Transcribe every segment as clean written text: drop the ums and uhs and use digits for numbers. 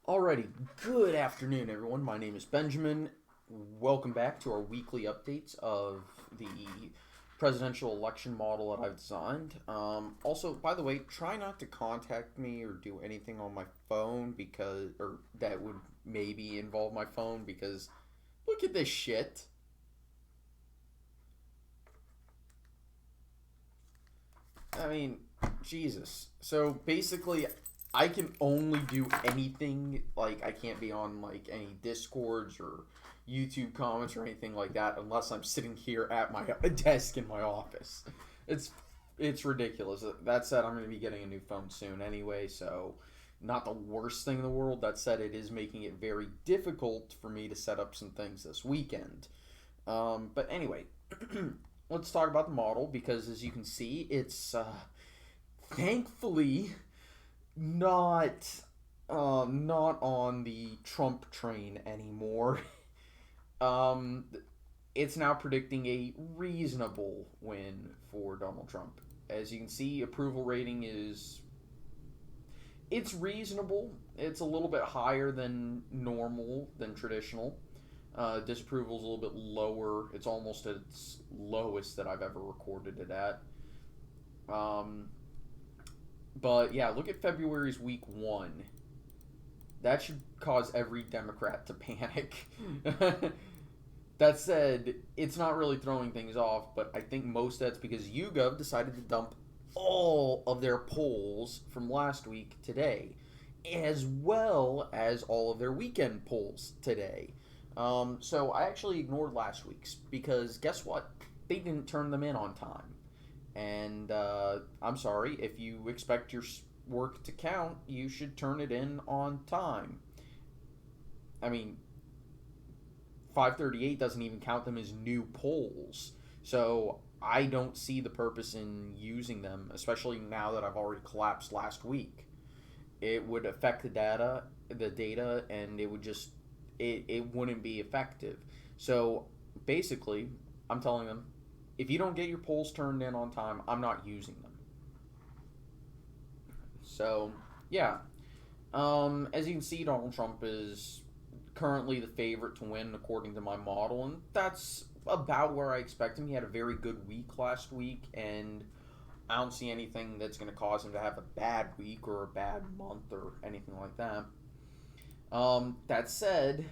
Alrighty, good afternoon, everyone. My name is Benjamin. Welcome back to our weekly updates of the presidential election model that I've designed. Also, by the way, try not to contact me or do anything on my phone or that would maybe involve my phone because look at this shit. I mean, Jesus. So basically, I can only do anything like I can't be on like any discords or YouTube comments or anything like that unless I'm sitting here at my desk in my office. It's it's ridiculous. That said, I'm going to be getting a new phone soon anyway, so not the worst thing in the world. That said, it is making it very difficult for me to set up some things this weekend. But anyway, let's talk about the model because as you can see, it's thankfully not not on the Trump train anymore. um, it's now predicting a reasonable win for Donald Trump. As you can see, approval rating is it's reasonable. It's a little bit higher than normal than traditional. Disapproval is a little bit lower. It's almost at its lowest that I've ever recorded it at. Um, but yeah, look at February's week one. That should cause every Democrat to panic. That said, it's not really throwing things off, but I think most of that's because YouGov decided to dump all of their polls from last week today, as well as all of their weekend polls today. So I actually ignored last week's because guess what? They didn't turn them in on time. And I'm sorry, if you expect your work to count, you should turn it in on time. I mean, 538 doesn't even count them as new polls. So I don't see the purpose in using them, especially now that I've already collapsed last week. It would affect the data, and it wouldn't be effective. So basically, I'm telling them, if you don't get your polls turned in on time, I'm not using them. So yeah, as you can see, Donald Trump is currently the favorite to win according to my model, and that's about where I expect him. He had a very good week last week, and I don't see anything that's going to cause him to have a bad week or a bad month or anything like that. That said,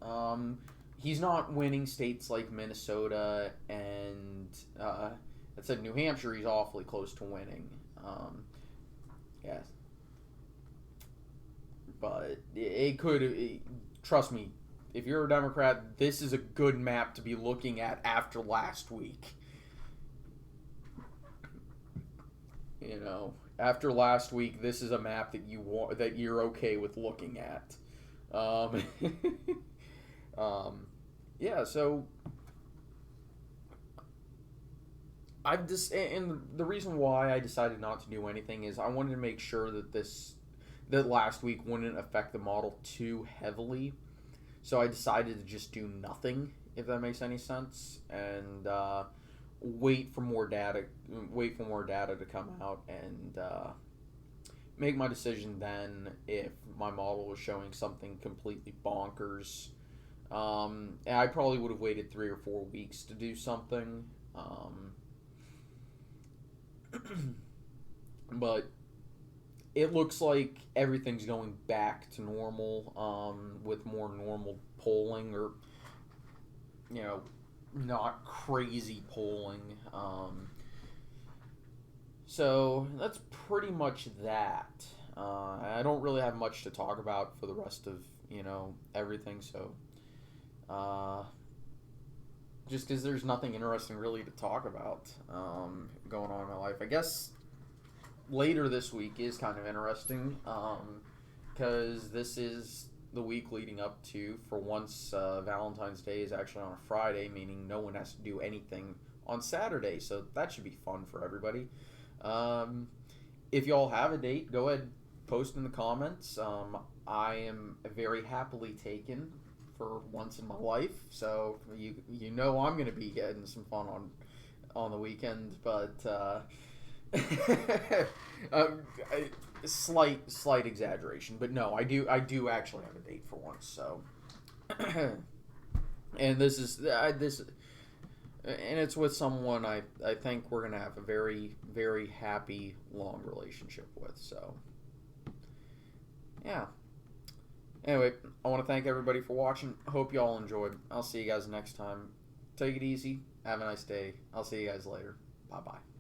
um, he's not winning states like Minnesota and that said, New Hampshire. He's awfully close to winning. Yeah, but it could. Trust me, if you're a Democrat, this is a good map to be looking at after last week. After last week, this is a map that you're okay with looking at. Um, um, yeah. So I've just and the reason why I decided not to do anything is I wanted to make sure that last week wouldn't affect the model too heavily. So I decided to just do nothing, if that makes any sense, and wait for more data. Wait for more data to come out and make my decision then if my model was showing something completely bonkers. And I probably would have waited 3 or 4 weeks to do something. But it looks like everything's going back to normal with more normal polling or you know not crazy polling. So that's pretty much that. I don't really have much to talk about for the rest of everything. So uh, just because there's nothing interesting really to talk about going on in my life, I guess later this week is kind of interesting because this is the week leading up to, for once, Valentine's Day is actually on a Friday, meaning no one has to do anything on Saturday. So that should be fun for everybody. Um, if y'all have a date, go ahead, post in the comments. I am very happily taken for once in my life, so I'm going to be getting some fun on the weekend. But um, I, slight exaggeration, but no, I do actually have a date for once. So, and and it's with someone I think we're gonna have a very very happy long relationship with. So yeah. Anyway, I want to thank everybody for watching. Hope you all enjoyed. I'll see you guys next time. Take it easy. Have a nice day. I'll see you guys later. Bye bye.